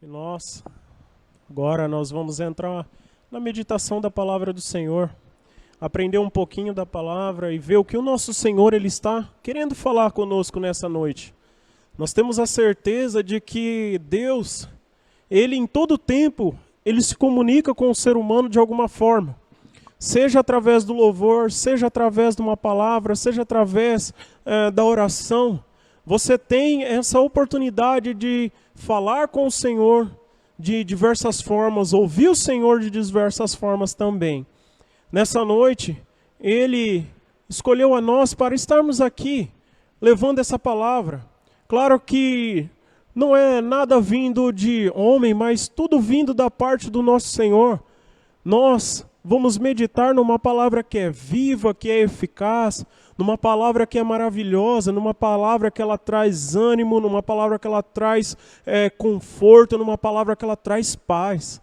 E agora nós vamos entrar na meditação da palavra do Senhor, aprender um pouquinho da palavra e ver o que o nosso Senhor ele está querendo falar conosco nessa noite. Nós temos a certeza de que Deus, ele em todo tempo, ele se comunica com o ser humano de alguma forma. Seja através do louvor, seja através de uma palavra, seja através da oração. Você tem essa oportunidade de falar com o Senhor de diversas formas, ouvir o Senhor de diversas formas também. Nessa noite, Ele escolheu a nós para estarmos aqui, levando essa palavra. Claro que não é nada vindo de homem, mas tudo vindo da parte do nosso Senhor. Nós vamos meditar numa palavra que é viva, que é eficaz, numa palavra que é maravilhosa, numa palavra que ela traz ânimo, numa palavra que ela traz conforto, numa palavra que ela traz paz.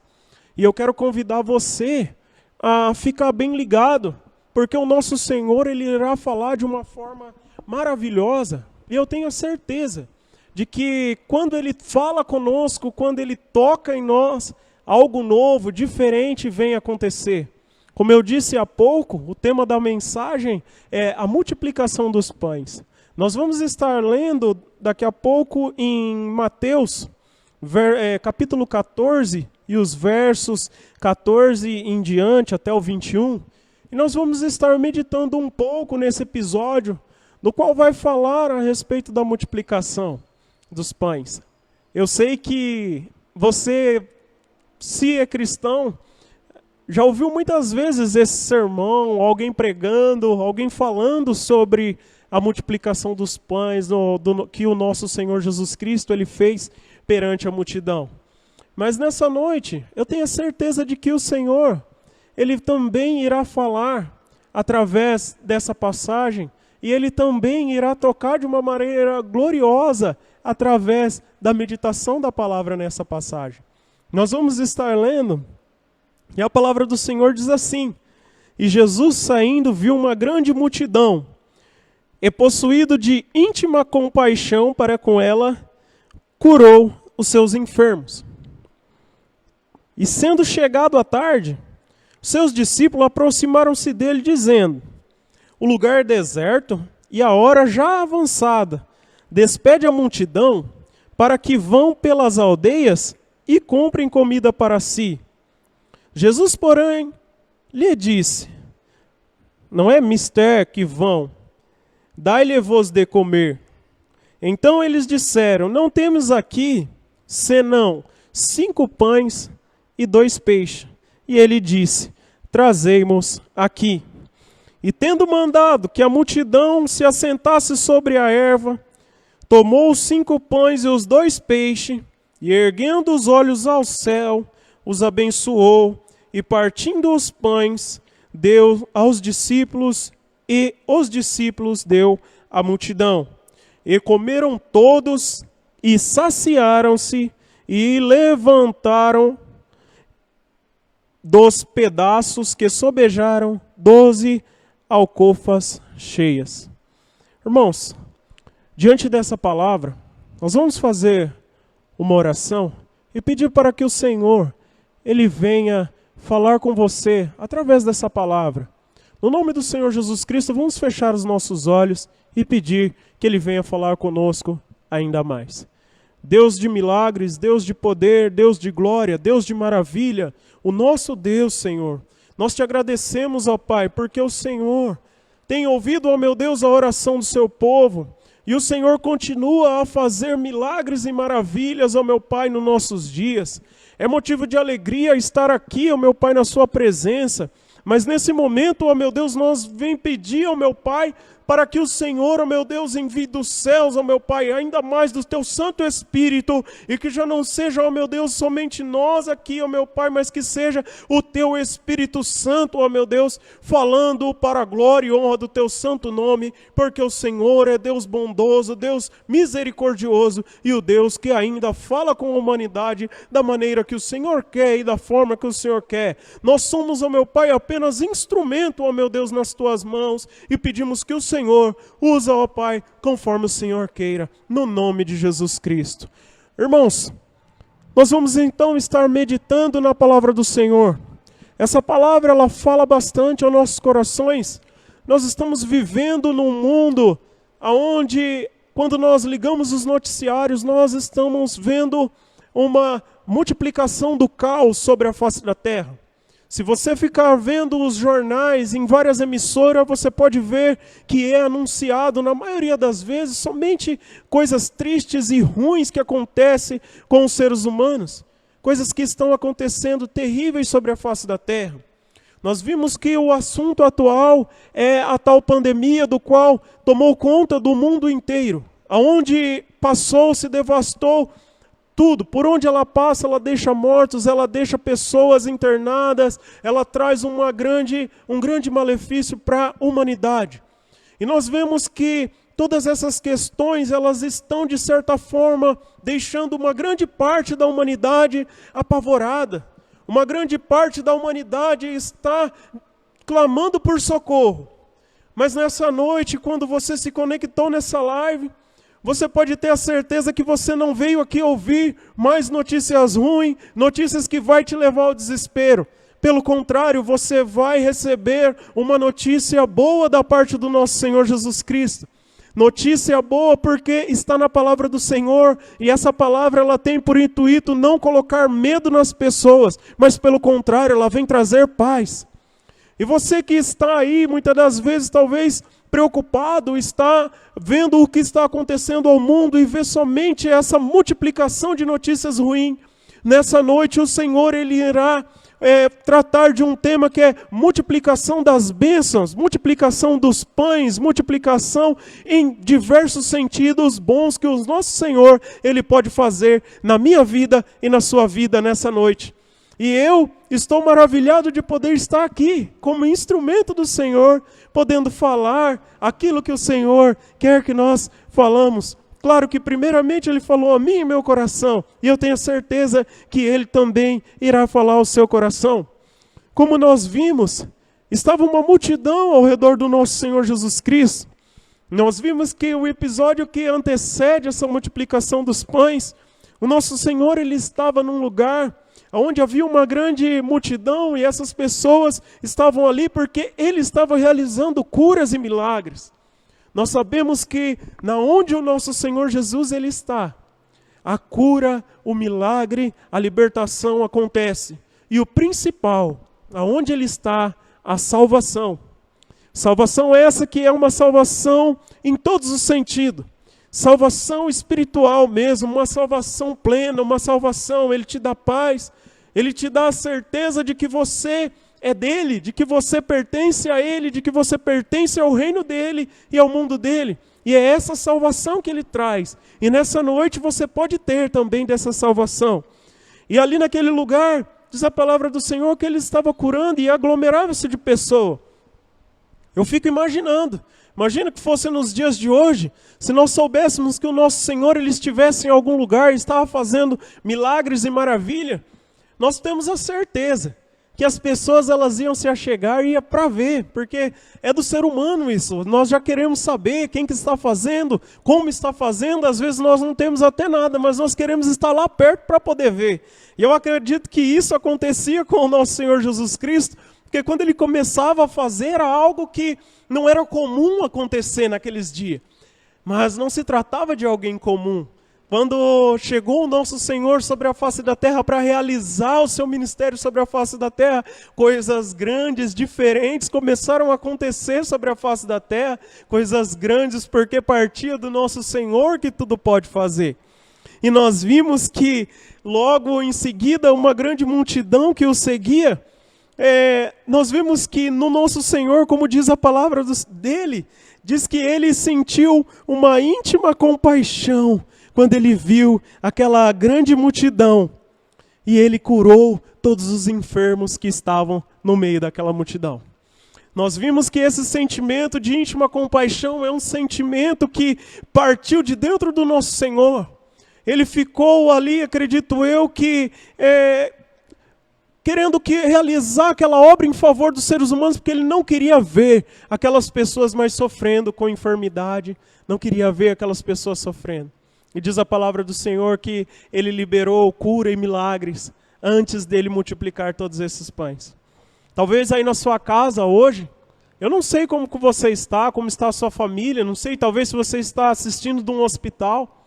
E eu quero convidar você a ficar bem ligado, porque o nosso Senhor ele irá falar de uma forma maravilhosa, e eu tenho a certeza de que quando Ele fala conosco, quando Ele toca em nós, algo novo, diferente vem acontecer. Como eu disse há pouco, o tema da mensagem é a multiplicação dos pães. Nós vamos estar lendo daqui a pouco em Mateus, capítulo 14, e os versos 14 em diante até o 21. E nós vamos estar meditando um pouco nesse episódio, no qual vai falar a respeito da multiplicação dos pães. Eu sei que você, se é cristão, já ouviu muitas vezes esse sermão, alguém pregando, alguém falando sobre a multiplicação dos pães que o nosso Senhor Jesus Cristo ele fez perante a multidão. Mas nessa noite, eu tenho a certeza de que o Senhor, Ele também irá falar através dessa passagem, e Ele também irá tocar de uma maneira gloriosa através da meditação da palavra nessa passagem. Nós vamos estar lendo, e a palavra do Senhor diz assim: E Jesus saindo viu uma grande multidão, e possuído de íntima compaixão para com ela, curou os seus enfermos. E sendo chegado a tarde, seus discípulos aproximaram-se dele, dizendo: O lugar é deserto e a hora já avançada. Despede a multidão para que vão pelas aldeias e comprem comida para si. Jesus, porém, lhe disse: Não é mister que vão, dai-lhe-vos de comer. Então eles disseram: Não temos aqui, senão 5 pães e 2 peixes. E ele disse: Trazei-mos aqui. E tendo mandado que a multidão se assentasse sobre a erva, tomou os 5 pães e os 2 peixes, e erguendo os olhos ao céu, os abençoou, e partindo os pães, deu aos discípulos, e os discípulos deu à multidão. E comeram todos, e saciaram-se, e levantaram dos pedaços que sobejaram 12 alcofas cheias. Irmãos, diante dessa palavra, nós vamos fazer uma oração e pedir para que o Senhor, Ele venha falar com você através dessa palavra. No nome do Senhor Jesus Cristo, vamos fechar os nossos olhos e pedir que Ele venha falar conosco ainda mais. Deus de milagres, Deus de poder, Deus de glória, Deus de maravilha, o nosso Deus, Senhor. Nós te agradecemos, ó Pai, porque o Senhor tem ouvido, ó meu Deus, a oração do seu povo, e o Senhor continua a fazer milagres e maravilhas, ó meu Pai, nos nossos dias. É motivo de alegria estar aqui, ó meu Pai, na sua presença, mas nesse momento, ó meu Deus, nós vem pedir, ó meu Pai, para que o Senhor, ó meu Deus, envie dos céus, ó meu Pai, ainda mais do teu Santo Espírito, e que já não seja, ó meu Deus, somente nós aqui, ó meu Pai, mas que seja o teu Espírito Santo, ó meu Deus, falando para a glória e honra do teu santo nome, porque o Senhor é Deus bondoso, Deus misericordioso, e o Deus que ainda fala com a humanidade da maneira que o Senhor quer e da forma que o Senhor quer. Nós somos, ó meu Pai, apenas instrumento, ó meu Deus, nas tuas mãos, e pedimos que o Senhor usa, ó Pai, conforme o Senhor queira, no nome de Jesus Cristo. Irmãos, Nós vamos então estar meditando na palavra do Senhor. Essa palavra, ela fala bastante aos nossos corações. Nós estamos vivendo num mundo onde, quando nós ligamos os noticiários, nós estamos vendo uma multiplicação do caos sobre a face da terra. Se você ficar vendo os jornais em várias emissoras, você pode ver que é anunciado, na maioria das vezes, somente coisas tristes e ruins que acontecem com os seres humanos. Coisas que estão acontecendo terríveis sobre a face da terra. Nós vimos que o assunto atual é a tal pandemia do qual tomou conta do mundo inteiro. Aonde passou, se devastou tudo. Por onde ela passa, ela deixa mortos, ela deixa pessoas internadas, ela traz um grande malefício para a humanidade. E nós vemos que todas essas questões, elas estão, de certa forma, deixando uma grande parte da humanidade apavorada. Uma grande parte da humanidade está clamando por socorro. Mas nessa noite, quando você se conectou nessa live, você pode ter a certeza que você não veio aqui ouvir mais notícias ruins, notícias que vai te levar ao desespero. Pelo contrário, você vai receber uma notícia boa da parte do nosso Senhor Jesus Cristo. Notícia boa porque está na palavra do Senhor, e essa palavra ela tem por intuito não colocar medo nas pessoas, mas pelo contrário, ela vem trazer paz. E você que está aí, muitas das vezes, talvez preocupado, está vendo o que está acontecendo ao mundo e vê somente essa multiplicação de notícias ruins. Nessa noite o Senhor ele irá tratar de um tema que é multiplicação das bênçãos, multiplicação dos pães, multiplicação em diversos sentidos bons que o nosso Senhor ele pode fazer na minha vida e na sua vida nessa noite. E eu estou maravilhado de poder estar aqui como instrumento do Senhor, podendo falar aquilo que o Senhor quer que nós falamos. Claro que primeiramente Ele falou a mim e meu coração, e eu tenho certeza que Ele também irá falar ao seu coração. Como nós vimos, estava uma multidão ao redor do nosso Senhor Jesus Cristo. Nós vimos que o episódio que antecede essa multiplicação dos pães, o nosso Senhor ele estava num lugar onde havia uma grande multidão e essas pessoas estavam ali porque Ele estava realizando curas e milagres. Nós sabemos que na onde o nosso Senhor Jesus ele está, a cura, o milagre, a libertação acontece. E o principal, aonde Ele está, a salvação. Salvação essa que é uma salvação em todos os sentidos. Salvação espiritual mesmo, uma salvação plena, uma salvação, Ele te dá paz, Ele te dá a certeza de que você é dele, de que você pertence a Ele, de que você pertence ao reino dEle e ao mundo dEle. E é essa salvação que Ele traz. E nessa noite você pode ter também dessa salvação. E ali naquele lugar, diz a palavra do Senhor que Ele estava curando e aglomerava-se de pessoas. Eu fico imaginando. Imagina que fosse nos dias de hoje, se nós soubéssemos que o nosso Senhor ele estivesse em algum lugar e estava fazendo milagres e maravilha, nós temos a certeza que as pessoas elas iam se achegar e ia para ver, porque é do ser humano isso. Nós já queremos saber quem que está fazendo, como está fazendo, às vezes nós não temos até nada, mas nós queremos estar lá perto para poder ver. E eu acredito que isso acontecia com o nosso Senhor Jesus Cristo, porque quando Ele começava a fazer era algo que não era comum acontecer naqueles dias. Mas não se tratava de alguém comum. Quando chegou o nosso Senhor sobre a face da terra para realizar o seu ministério sobre a face da terra, coisas grandes, diferentes começaram a acontecer sobre a face da terra, coisas grandes porque partia do nosso Senhor que tudo pode fazer. E nós vimos que logo em seguida uma grande multidão que o seguia, nós vimos que no nosso Senhor, como diz a palavra dele, diz que ele sentiu uma íntima compaixão quando ele viu aquela grande multidão e ele curou todos os enfermos que estavam no meio daquela multidão. Nós vimos que esse sentimento de íntima compaixão é um sentimento que partiu de dentro do nosso Senhor. Ele ficou ali, acredito eu, que querendo realizar aquela obra em favor dos seres humanos, porque ele não queria ver aquelas pessoas mais sofrendo com enfermidade, não queria ver aquelas pessoas sofrendo. E diz a palavra do Senhor que ele liberou cura e milagres antes dele multiplicar todos esses pães. Talvez aí na sua casa hoje, eu não sei como que você está, como está a sua família, não sei, talvez se você está assistindo de um hospital,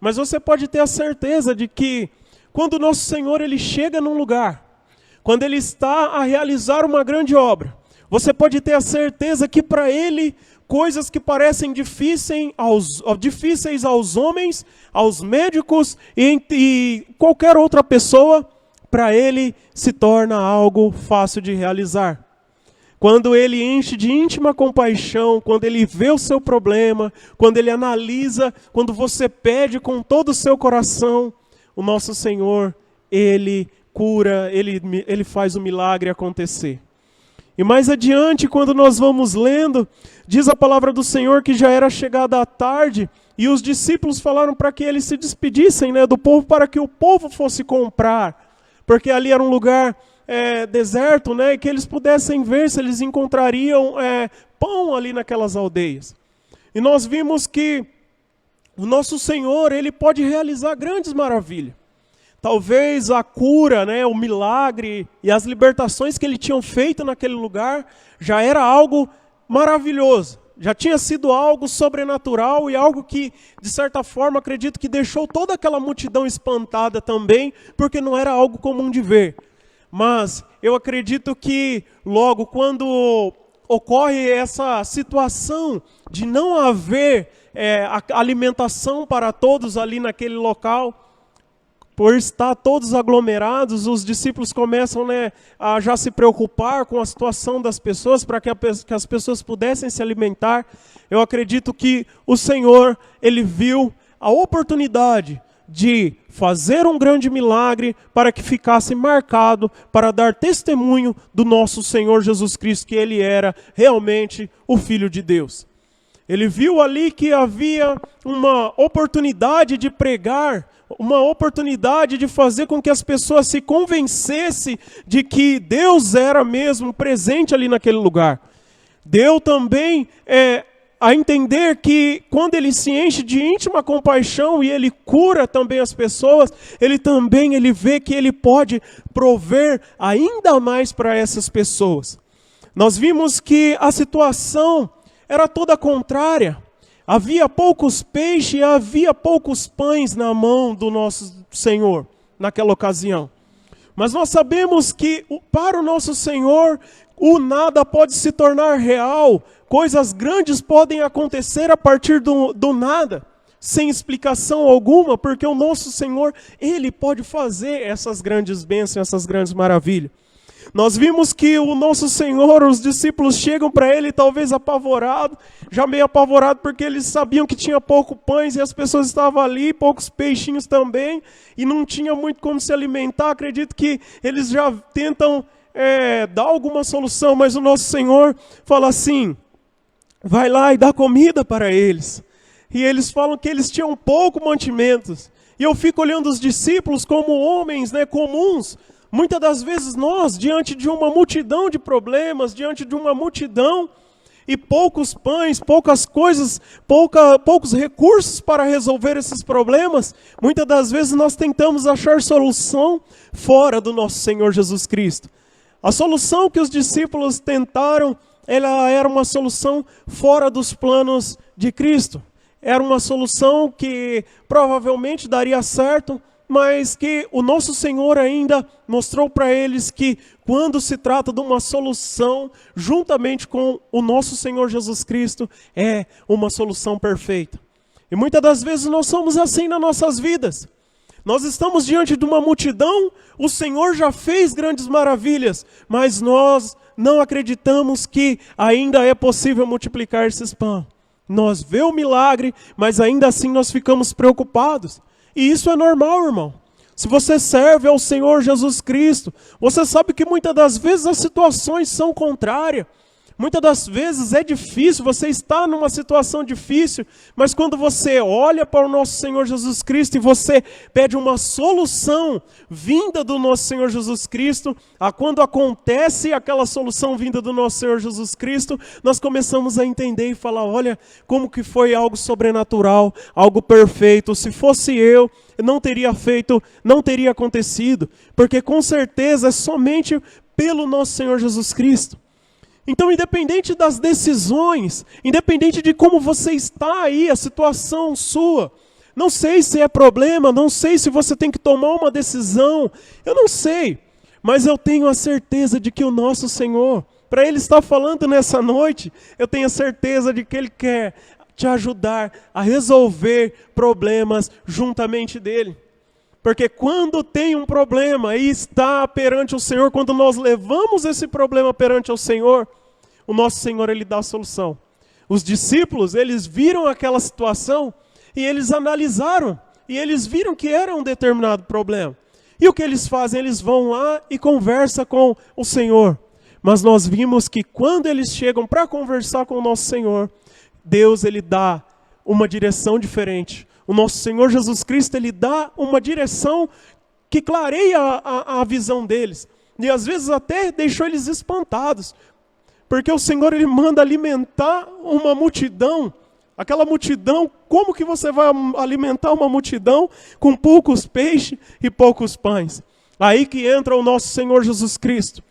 mas você pode ter a certeza de que quando o nosso Senhor ele chega num lugar, quando ele está a realizar uma grande obra, você pode ter a certeza que para ele, coisas que parecem difíceis aos homens, aos médicos e qualquer outra pessoa, para ele se torna algo fácil de realizar. Quando ele enche de íntima compaixão, quando ele vê o seu problema, quando ele analisa, quando você pede com todo o seu coração, o nosso Senhor, ele cura, ele faz o milagre acontecer. E mais adiante, quando nós vamos lendo, diz a palavra do Senhor que já era chegada a tarde, e os discípulos falaram para que eles se despedissem, do povo, para que o povo fosse comprar, porque ali era um lugar deserto, e que eles pudessem ver se eles encontrariam pão ali naquelas aldeias. E nós vimos que o nosso Senhor, ele pode realizar grandes maravilhas. Talvez a cura, o milagre e as libertações que ele tinha feito naquele lugar já era algo maravilhoso. Já tinha sido algo sobrenatural e algo que, de certa forma, acredito que deixou toda aquela multidão espantada também, porque não era algo comum de ver. Mas eu acredito que logo quando ocorre essa situação de não haver alimentação para todos ali naquele local, por estar todos aglomerados, os discípulos começam a já se preocupar com a situação das pessoas, para que as pessoas pudessem se alimentar. Eu acredito que o Senhor, ele viu a oportunidade de fazer um grande milagre para que ficasse marcado, para dar testemunho do nosso Senhor Jesus Cristo, que ele era realmente o Filho de Deus. Ele viu ali que havia uma oportunidade de pregar, uma oportunidade de fazer com que as pessoas se convencessem de que Deus era mesmo presente ali naquele lugar. Deu também a entender que quando ele se enche de íntima compaixão e ele cura também as pessoas, ele vê que ele pode prover ainda mais para essas pessoas. Nós vimos que a situação era toda contrária. Havia poucos peixes e havia poucos pães na mão do nosso Senhor naquela ocasião. Mas nós sabemos que para o nosso Senhor o nada pode se tornar real. Coisas grandes podem acontecer a partir do nada, sem explicação alguma, porque o nosso Senhor, ele pode fazer essas grandes bênçãos, essas grandes maravilhas. Nós vimos que o nosso Senhor, os discípulos chegam para ele talvez apavorados, já meio apavorados porque eles sabiam que tinha pouco pães e as pessoas estavam ali, poucos peixinhos também, e não tinha muito como se alimentar. Acredito que eles já tentam dar alguma solução, mas o nosso Senhor fala assim: vai lá e dá comida para eles. E eles falam que eles tinham pouco mantimentos. E eu fico olhando os discípulos como homens comuns. Muitas das vezes nós, diante de uma multidão de problemas, diante de uma multidão e poucos pães, poucas coisas, poucos recursos para resolver esses problemas, muitas das vezes nós tentamos achar solução fora do nosso Senhor Jesus Cristo. A solução que os discípulos tentaram, ela era uma solução fora dos planos de Cristo. Era uma solução que provavelmente daria certo, mas que o nosso Senhor ainda mostrou para eles que quando se trata de uma solução, juntamente com o nosso Senhor Jesus Cristo, é uma solução perfeita. E muitas das vezes nós somos assim nas nossas vidas. Nós estamos diante de uma multidão, o Senhor já fez grandes maravilhas, mas nós não acreditamos que ainda é possível multiplicar esses pães. Nós vemos o milagre, mas ainda assim nós ficamos preocupados. E isso é normal, irmão. Se você serve ao Senhor Jesus Cristo, você sabe que muitas das vezes as situações são contrárias. Muitas das vezes é difícil, você está numa situação difícil, mas quando você olha para o nosso Senhor Jesus Cristo e você pede uma solução vinda do nosso Senhor Jesus Cristo, quando acontece aquela solução vinda do nosso Senhor Jesus Cristo, nós começamos a entender e falar, olha, como que foi algo sobrenatural, algo perfeito. Se fosse eu, não teria feito, não teria acontecido, porque com certeza é somente pelo nosso Senhor Jesus Cristo. Então, independente das decisões, independente de como você está aí, a situação sua, não sei se é problema, não sei se você tem que tomar uma decisão, eu não sei, mas eu tenho a certeza de que o nosso Senhor, para Ele estar falando nessa noite, eu tenho a certeza de que Ele quer te ajudar a resolver problemas juntamente dEle. Porque quando tem um problema e está perante o Senhor, quando nós levamos esse problema perante o Senhor, o nosso Senhor, Ele dá a solução. Os discípulos, eles viram aquela situação e eles analisaram. E eles viram que era um determinado problema. E o que eles fazem? Eles vão lá e conversam com o Senhor. Mas nós vimos que quando eles chegam para conversar com o nosso Senhor, Deus, Ele dá uma direção diferente. O nosso Senhor Jesus Cristo, Ele dá uma direção que clareia a visão deles. E às vezes até deixou eles espantados. Porque o Senhor, Ele manda alimentar uma multidão. Aquela multidão, como que você vai alimentar uma multidão com poucos peixes e poucos pães? Aí que entra o nosso Senhor Jesus Cristo.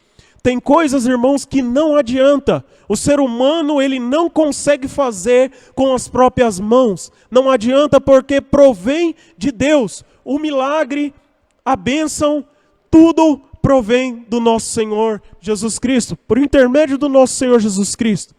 Tem coisas, irmãos, que não adianta. O ser humano, ele não consegue fazer com as próprias mãos. Não adianta porque provém de Deus. O milagre, a bênção, tudo provém do nosso Senhor Jesus Cristo. Por intermédio do nosso Senhor Jesus Cristo.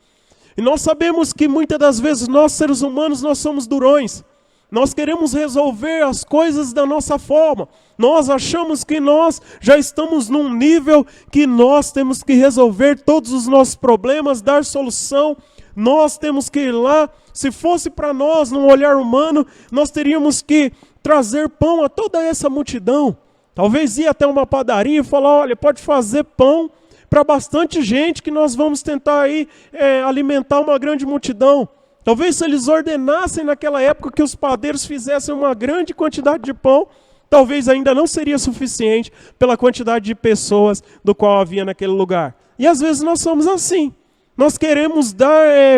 E nós sabemos que muitas das vezes nós, seres humanos, nós somos durões. Nós queremos resolver as coisas da nossa forma. Nós achamos que nós já estamos num nível que nós temos que resolver todos os nossos problemas, dar solução. Nós temos que ir lá. Se fosse para nós, num olhar humano, nós teríamos que trazer pão a toda essa multidão. Talvez ir até uma padaria e falar, olha, pode fazer pão para bastante gente que nós vamos tentar aí alimentar uma grande multidão. Talvez se eles ordenassem naquela época que os padeiros fizessem uma grande quantidade de pão, talvez ainda não seria suficiente pela quantidade de pessoas do qual havia naquele lugar. E às vezes nós somos assim. Nós queremos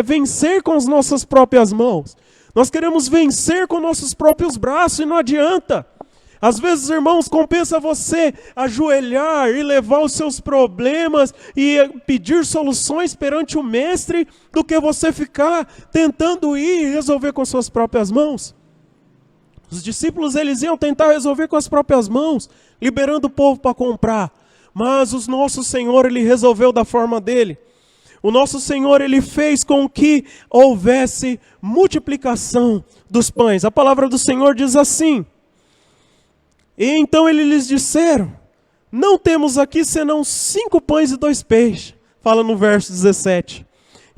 vencer com as nossas próprias mãos. Nós queremos vencer com nossos próprios braços e não adianta. Às vezes, irmãos, compensa você ajoelhar e levar os seus problemas e pedir soluções perante o Mestre do que você ficar tentando ir e resolver com suas próprias mãos. Os discípulos, eles iam tentar resolver com as próprias mãos, liberando o povo para comprar. Mas o nosso Senhor, Ele resolveu da forma dele. O nosso Senhor, Ele fez com que houvesse multiplicação dos pães. A palavra do Senhor diz assim: e então eles lhes disseram, não temos aqui senão 5 pães e 2 peixes. Fala no verso 17.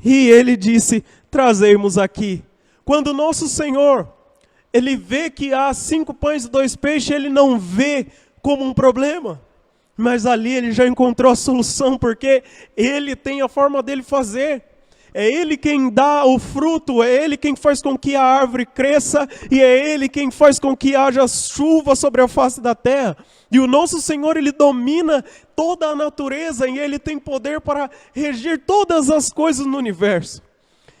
E ele disse, trazemos aqui. Quando o nosso Senhor, Ele vê que há 5 pães e 2 peixes, Ele não vê como um problema. Mas ali Ele já encontrou a solução, porque Ele tem a forma dele fazer. É Ele quem dá o fruto, é Ele quem faz com que a árvore cresça, e é Ele quem faz com que haja chuva sobre a face da terra. E o nosso Senhor, Ele domina toda a natureza, e Ele tem poder para reger todas as coisas no universo.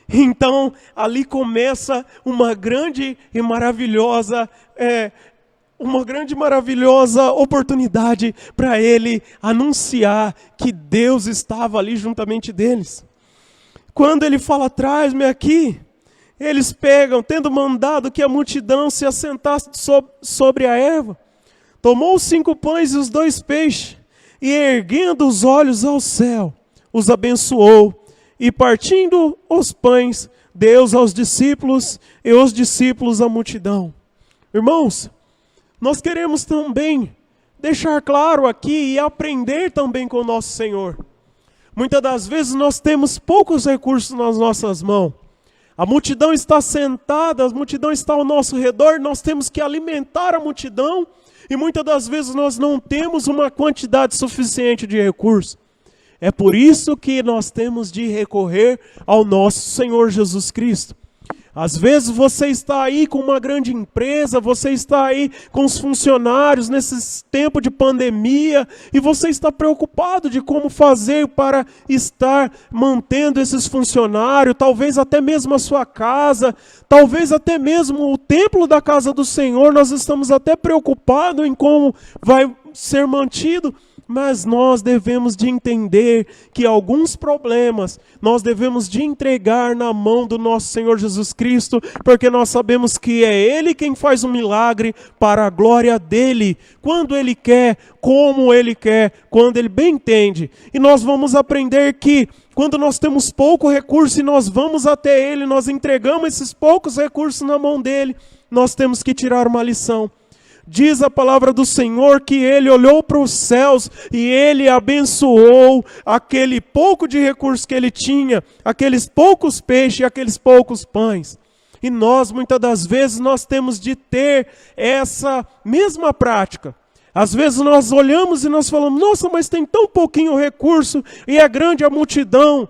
Então, ali começa uma grande e maravilhosa oportunidade para Ele anunciar que Deus estava ali juntamente deles. Quando Ele fala, traz-me aqui, eles pegam, tendo mandado que a multidão se assentasse sobre a erva, tomou os 5 pães e os 2 peixes, e erguendo os olhos ao céu, os abençoou, e partindo os pães, deu aos discípulos, e os discípulos à multidão. Irmãos, nós queremos também deixar claro aqui e aprender também com o nosso Senhor. Muitas das vezes nós temos poucos recursos nas nossas mãos. A multidão está sentada, a multidão está ao nosso redor, nós temos que alimentar a multidão e muitas das vezes nós não temos uma quantidade suficiente de recursos. É por isso que nós temos de recorrer ao nosso Senhor Jesus Cristo. Às vezes você está aí com uma grande empresa, você está aí com os funcionários nesse tempo de pandemia e você está preocupado de como fazer para estar mantendo esses funcionários, talvez até mesmo a sua casa, talvez até mesmo o templo da casa do Senhor, nós estamos até preocupados em como vai ser mantido. Mas nós devemos de entender que alguns problemas nós devemos de entregar na mão do nosso Senhor Jesus Cristo, porque nós sabemos que é Ele quem faz o milagre para a glória dEle, quando Ele quer, como Ele quer, quando Ele bem entende. E nós vamos aprender que quando nós temos pouco recurso e nós vamos até Ele, nós entregamos esses poucos recursos na mão dEle, nós temos que tirar uma lição. Diz a palavra do Senhor que Ele olhou para os céus e Ele abençoou aquele pouco de recurso que Ele tinha, aqueles poucos peixes e aqueles poucos pães. E nós, muitas das vezes, nós temos de ter essa mesma prática. Às vezes nós olhamos e nós falamos, nossa, mas tem tão pouquinho recurso e é grande a multidão.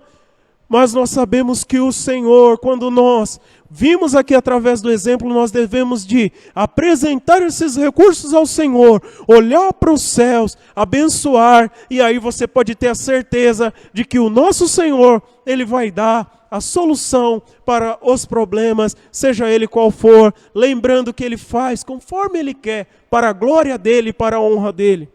Mas nós sabemos que o Senhor, quando nós vimos aqui através do exemplo, nós devemos de apresentar esses recursos ao Senhor, olhar para os céus, abençoar, e aí você pode ter a certeza de que o nosso Senhor, Ele vai dar a solução para os problemas, seja ele qual for, lembrando que Ele faz conforme Ele quer, para a glória dEle e para a honra dEle.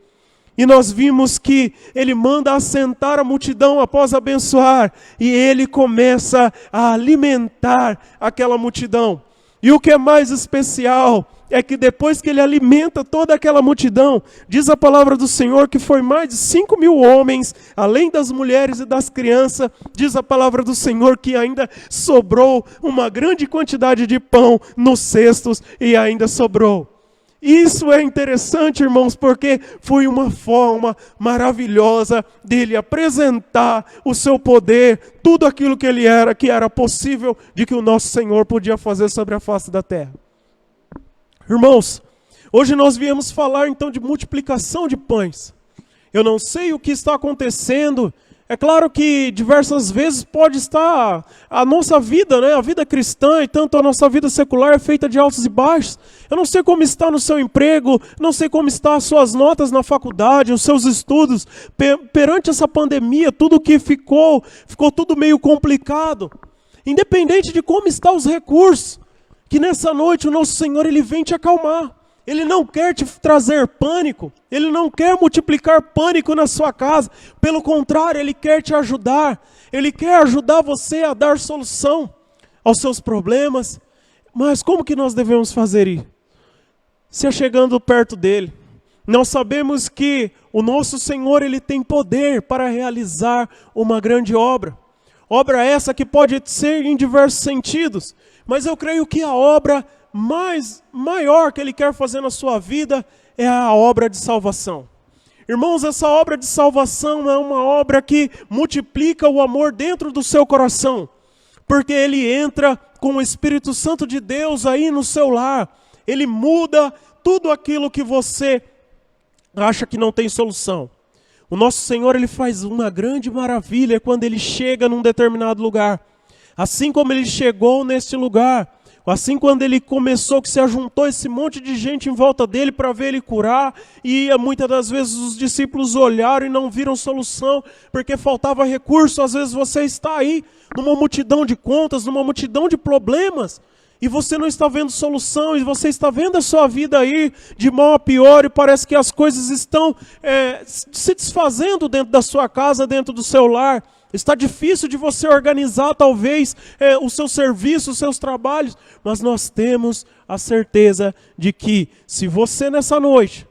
E nós vimos que Ele manda assentar a multidão após abençoar. E Ele começa a alimentar aquela multidão. E o que é mais especial é que depois que Ele alimenta toda aquela multidão, diz a palavra do Senhor que foi mais de 5.000 homens, além das mulheres e das crianças, diz a palavra do Senhor que ainda sobrou uma grande quantidade de pão nos cestos e ainda sobrou. Isso é interessante, irmãos, porque foi uma forma maravilhosa dele apresentar o seu poder, tudo aquilo que ele era, que era possível de que o nosso Senhor podia fazer sobre a face da terra. Irmãos, hoje nós viemos falar então de multiplicação de pães. Eu não sei o que está acontecendo. É claro que diversas vezes pode estar a nossa vida, né? A vida cristã e tanto a nossa vida secular é feita de altos e baixos. Eu não sei como está no seu emprego, não sei como estão as suas notas na faculdade, os seus estudos. Perante essa pandemia, tudo que ficou tudo meio complicado. Independente de como estão os recursos, que nessa noite o nosso Senhor Ele vem te acalmar. Ele não quer te trazer pânico, Ele não quer multiplicar pânico na sua casa, pelo contrário, Ele quer te ajudar, Ele quer ajudar você a dar solução aos seus problemas. Mas como que nós devemos fazer isso? Se chegando perto dEle. Nós sabemos que o nosso Senhor Ele tem poder para realizar uma grande obra. Obra essa que pode ser em diversos sentidos, mas eu creio que a obra maior que Ele quer fazer na sua vida é a obra de salvação. Irmãos, essa obra de salvação é uma obra que multiplica o amor dentro do seu coração, porque Ele entra com o Espírito Santo de Deus aí no seu lar. Ele muda tudo aquilo que você acha que não tem solução. O nosso Senhor, Ele faz uma grande maravilha quando Ele chega num determinado lugar. Assim como Ele chegou neste lugar, assim quando Ele começou, que se ajuntou esse monte de gente em volta dEle para ver Ele curar, e muitas das vezes os discípulos olharam e não viram solução, porque faltava recurso. Às vezes você está aí numa multidão de contas, numa multidão de problemas, e você não está vendo solução, e você está vendo a sua vida aí de mal a pior, e parece que as coisas estão se desfazendo dentro da sua casa, dentro do seu lar. Está difícil de você organizar, talvez, o seu serviço, os seus trabalhos. Mas nós temos a certeza de que, se você nessa noite,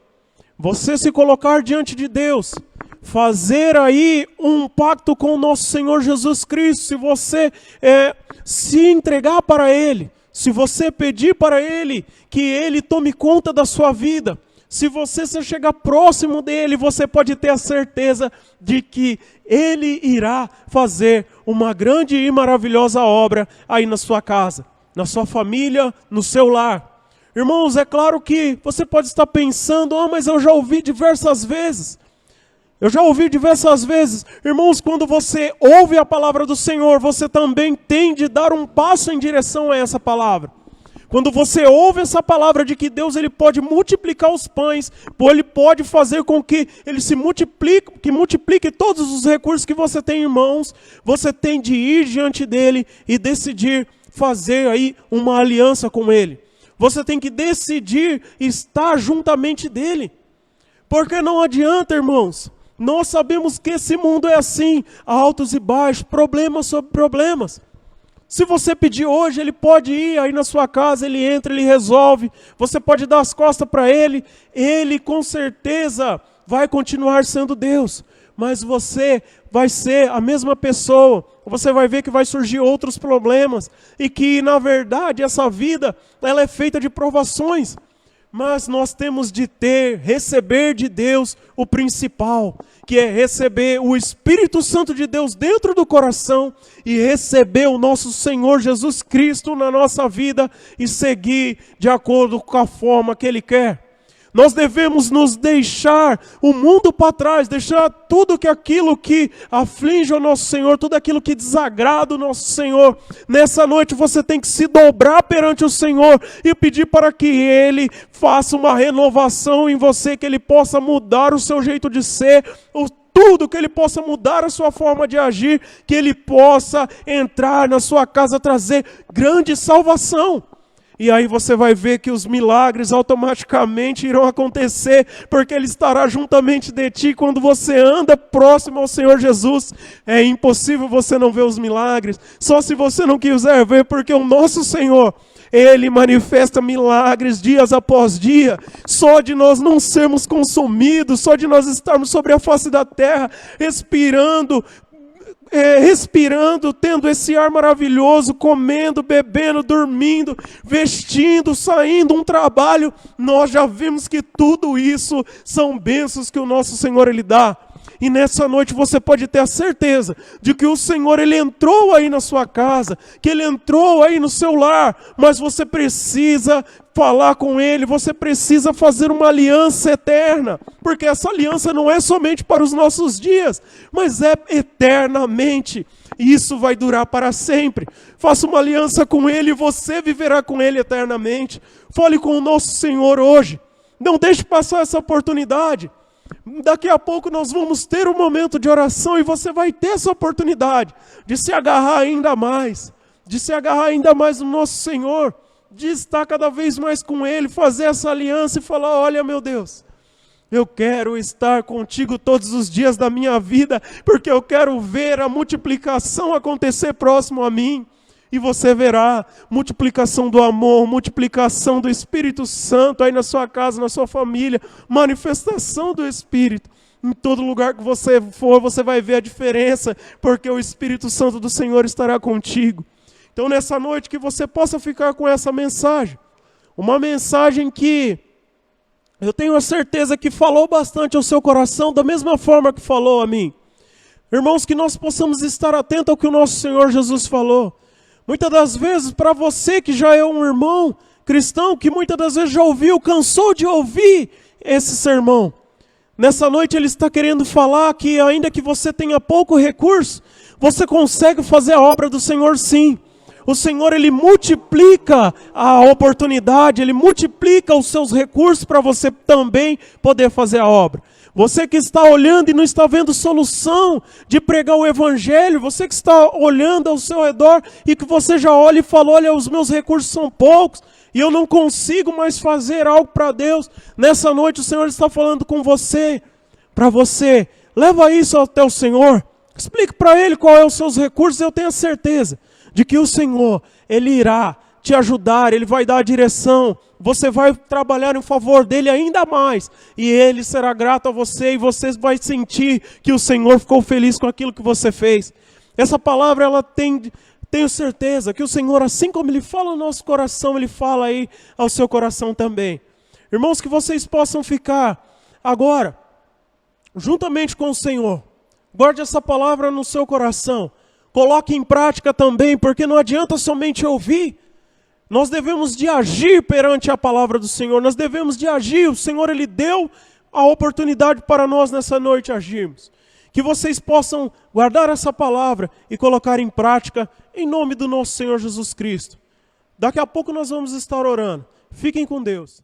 você se colocar diante de Deus, fazer aí um pacto com o nosso Senhor Jesus Cristo, se você se entregar para Ele, se você pedir para Ele que Ele tome conta da sua vida, se você se chegar próximo dEle, você pode ter a certeza de que Ele irá fazer uma grande e maravilhosa obra aí na sua casa, na sua família, no seu lar. Irmãos, é claro que você pode estar pensando, mas eu já ouvi diversas vezes. Eu já ouvi diversas vezes, irmãos, quando você ouve a palavra do Senhor, você também tem de dar um passo em direção a essa palavra. Quando você ouve essa palavra de que Deus ele pode multiplicar os pães, ele pode fazer com que ele se multiplique, que multiplique todos os recursos que você tem em mãos, você tem de ir diante dele e decidir fazer aí uma aliança com ele. Você tem que decidir estar juntamente dele. Porque não adianta, irmãos. Nós sabemos que esse mundo é assim, altos e baixos, problemas sobre problemas. Se você pedir hoje, ele pode ir aí na sua casa, ele entra, ele resolve. Você pode dar as costas para ele, ele com certeza vai continuar sendo Deus. Mas você vai ser a mesma pessoa. Você vai ver que vai surgir outros problemas. E que, na verdade, essa vida ela é feita de provações. Mas nós temos de receber de Deus o principal, que é receber o Espírito Santo de Deus dentro do coração e receber o nosso Senhor Jesus Cristo na nossa vida e seguir de acordo com a forma que Ele quer. Nós devemos nos deixar o mundo para trás, deixar tudo aquilo que aflige o nosso Senhor, tudo aquilo que desagrada o nosso Senhor. Nessa noite você tem que se dobrar perante o Senhor e pedir para que Ele faça uma renovação em você, que Ele possa mudar o seu jeito de ser, tudo, que Ele possa mudar a sua forma de agir, que Ele possa entrar na sua casa, trazer grande salvação. E aí você vai ver que os milagres automaticamente irão acontecer, porque Ele estará juntamente de ti quando você anda próximo ao Senhor Jesus. É impossível você não ver os milagres, só se você não quiser ver, porque o nosso Senhor, Ele manifesta milagres dias após dia. Só de nós não sermos consumidos, só de nós estarmos sobre a face da terra, respirando, tendo esse ar maravilhoso, comendo, bebendo, dormindo, vestindo, saindo, um trabalho, nós já vimos que tudo isso são bênçãos que o nosso Senhor Ele dá. E nessa noite você pode ter a certeza de que o Senhor Ele entrou aí na sua casa, que Ele entrou aí no seu lar, mas você precisa falar com Ele, você precisa fazer uma aliança eterna, porque essa aliança não é somente para os nossos dias, mas é eternamente, e isso vai durar para sempre. Faça uma aliança com Ele e você viverá com Ele eternamente. Fale com o nosso Senhor hoje, não deixe passar essa oportunidade. Daqui a pouco nós vamos ter um momento de oração e você vai ter essa oportunidade de se agarrar ainda mais, no nosso Senhor, de estar cada vez mais com Ele, fazer essa aliança e falar: olha, meu Deus, eu quero estar contigo todos os dias da minha vida, porque eu quero ver a multiplicação acontecer próximo a mim. E você verá multiplicação do amor, multiplicação do Espírito Santo aí na sua casa, na sua família, manifestação do Espírito. Em todo lugar que você for, você vai ver a diferença, porque o Espírito Santo do Senhor estará contigo. Então nessa noite que você possa ficar com essa mensagem, uma mensagem que eu tenho a certeza que falou bastante ao seu coração, da mesma forma que falou a mim. Irmãos, que nós possamos estar atentos ao que o nosso Senhor Jesus falou. Muitas das vezes, para você que já é um irmão cristão, que muitas das vezes já ouviu, cansou de ouvir esse sermão, nessa noite Ele está querendo falar que ainda que você tenha pouco recurso, você consegue fazer a obra do Senhor sim. O Senhor, Ele multiplica a oportunidade, Ele multiplica os seus recursos para você também poder fazer a obra. Você que está olhando e não está vendo solução de pregar o Evangelho, você que está olhando ao seu redor e que você já olha e fala: olha, os meus recursos são poucos e eu não consigo mais fazer algo para Deus. Nessa noite o Senhor está falando com você, para você, leva isso até o Senhor, explique para Ele qual é os seus recursos. Eu tenho a certeza de que o Senhor, Ele irá te ajudar, Ele vai dar a direção, você vai trabalhar em favor dEle ainda mais, e Ele será grato a você, e você vai sentir que o Senhor ficou feliz com aquilo que você fez. Essa palavra, ela tenho certeza que o Senhor, assim como Ele fala no nosso coração, Ele fala aí ao seu coração também. Irmãos, que vocês possam ficar agora, juntamente com o Senhor, guarde essa palavra no seu coração, coloque em prática também, porque não adianta somente ouvir. Nós devemos de agir perante a palavra do Senhor, nós devemos de agir. O Senhor, Ele deu a oportunidade para nós nessa noite agirmos. Que vocês possam guardar essa palavra e colocar em prática em nome do nosso Senhor Jesus Cristo. Daqui a pouco nós vamos estar orando. Fiquem com Deus.